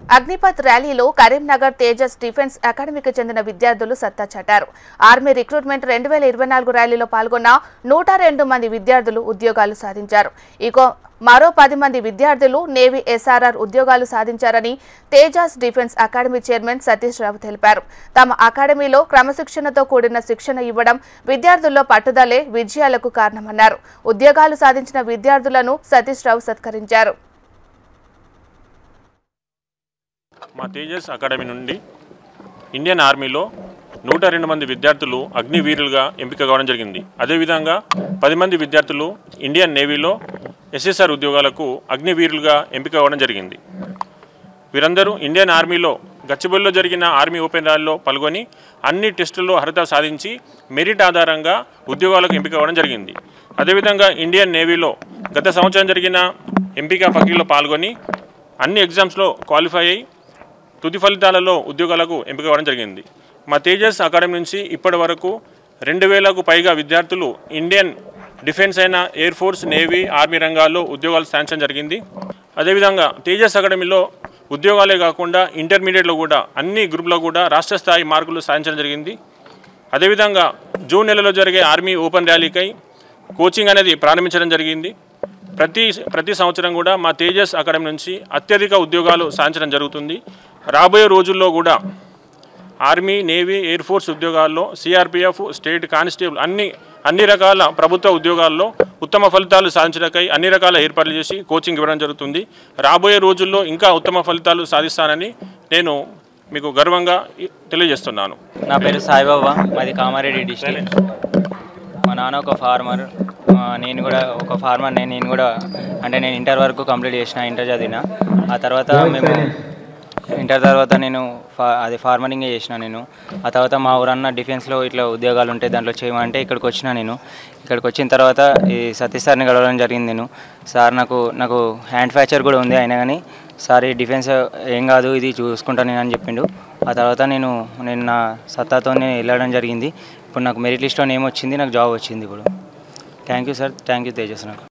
అగ్నిపథ్ ర్యాలీలో కరీంనగర్ తేజస్ డిఫెన్స్ అకాడమీకి చెందిన విద్యార్థులు సత్తా చాటారు. ఆర్మీ రిక్రూట్మెంట్ 2024 ర్యాలీలో పాల్గొన్న 102 మంది విద్యార్థులు ఉద్యోగాలు సాధించారు. మరో 10 మంది విద్యార్థులు నేవీ ఎస్ఆర్ఆర్ ఉద్యోగాలు సాధించారని Tejas defence academy chairman Satish Rao తెలిపారు. తమ అకాడమీలో క్రమశిక్షణతో కూడిన శిక్షణ ఇవ్వడం, విద్యార్థుల్లో పట్టుదలే విజయాలకు కారణమన్నారు. ఉద్యోగాలు సాధించిన విద్యార్థులను సతీష్ రావు సత్కరించారు. మా తేజస్ అకాడమీ నుండి ఇండియన్ ఆర్మీలో 102 మంది విద్యార్థులు అగ్నివీరులుగా ఎంపిక కావడం జరిగింది. అదేవిధంగా 10 మంది విద్యార్థులు ఇండియన్ నేవీలో ఎస్ఎస్ఆర్ ఉద్యోగాలకు అగ్నివీరులుగా ఎంపిక కావడం జరిగింది. వీరందరూ ఇండియన్ ఆర్మీలో గచ్చిబౌలిలో జరిగిన ఆర్మీ ఓపెన్ ర్యాలీలో పాల్గొని అన్ని టెస్టుల్లో అర్హత సాధించి మెరిట్ ఆధారంగా ఉద్యోగాలకు ఎంపిక కావడం జరిగింది. అదేవిధంగా ఇండియన్ నేవీలో గత సంవత్సరం జరిగిన ఎంపిక ప్రక్రియలో పాల్గొని అన్ని ఎగ్జామ్స్లో క్వాలిఫై అయ్యి తుది ఫలితాలలో ఉద్యోగాలకు ఎంపిక కావడం జరిగింది. మా తేజస్ అకాడమీ నుంచి ఇప్పటి వరకు 2000కు పైగా విద్యార్థులు ఇండియన్ డిఫెన్స్ అయిన ఎయిర్ ఫోర్స్, నేవీ, ఆర్మీ రంగాల్లో ఉద్యోగాలు సాధించడం జరిగింది. అదేవిధంగా తేజస్ అకాడమీలో ఉద్యోగాలే కాకుండా ఇంటర్మీడియట్లో కూడా అన్ని గ్రూపులో కూడా రాష్ట్ర స్థాయి మార్కులు సాధించడం జరిగింది. అదేవిధంగా జూన్ నెలలో జరిగే ఆర్మీ ఓపెన్ ర్యాలీకై కోచింగ్ అనేది ప్రారంభించడం జరిగింది. ప్రతి సంవత్సరం కూడా మా తేజస్ అకాడమీ నుంచి అత్యధిక ఉద్యోగాలు సాధించడం జరుగుతుంది. రాబోయే రోజుల్లో కూడా ఆర్మీ, నేవీ, ఎయిర్ ఫోర్స్ ఉద్యోగాల్లో, సిఆర్పిఎఫ్, స్టేట్ కానిస్టేబుల్ అన్ని రకాల ప్రభుత్వ ఉద్యోగాల్లో ఉత్తమ ఫలితాలు సాధించడానికై అన్ని రకాల ఏర్పాట్లు చేసి కోచింగ్ ఇవ్వడం జరుగుతుంది. రాబోయే రోజుల్లో ఇంకా ఉత్తమ ఫలితాలు సాధిస్తానని నేను మీకు గర్వంగా తెలియజేస్తున్నాను. నా పేరు సాయిబాబా, మాది కామారెడ్డి డిస్ట్రిక్ట్. మా నాన్న ఒక ఫార్మర్, నేను కూడా ఒక ఫార్మర్. నేను కూడా అంటే నేను ఇంటర్ వరకు కంప్లీట్ చేసిన, ఇంటర్ చదివిన. ఆ తర్వాత ఇంటర్ తర్వాత నేను ఫార్మరింగే చేసిన. నేను ఆ తర్వాత మా ఊరన్న డిఫెన్స్లో ఇట్లా ఉద్యోగాలు ఉంటాయి, దాంట్లో చేయమంటే ఇక్కడికి వచ్చిన. ఇక్కడికి వచ్చిన తర్వాత ఈ సతీష్ సార్ని కలవడం జరిగింది. సార్ నాకు హ్యాండ్ ఫ్రాక్చర్ కూడా ఉంది, అయినా కానీ సార్ ఈ డిఫెన్స్ ఏం కాదు, ఇది చూసుకుంటాను నేను అని చెప్పిండు. ఆ తర్వాత నేను నా సత్తాతో వెళ్ళడం జరిగింది. ఇప్పుడు నాకు మెరిట్ లిస్ట్లో నేమ్ వచ్చింది, నాకు జాబ్ వచ్చింది. ఇప్పుడు thank you sir, thank you Tejas. నాకు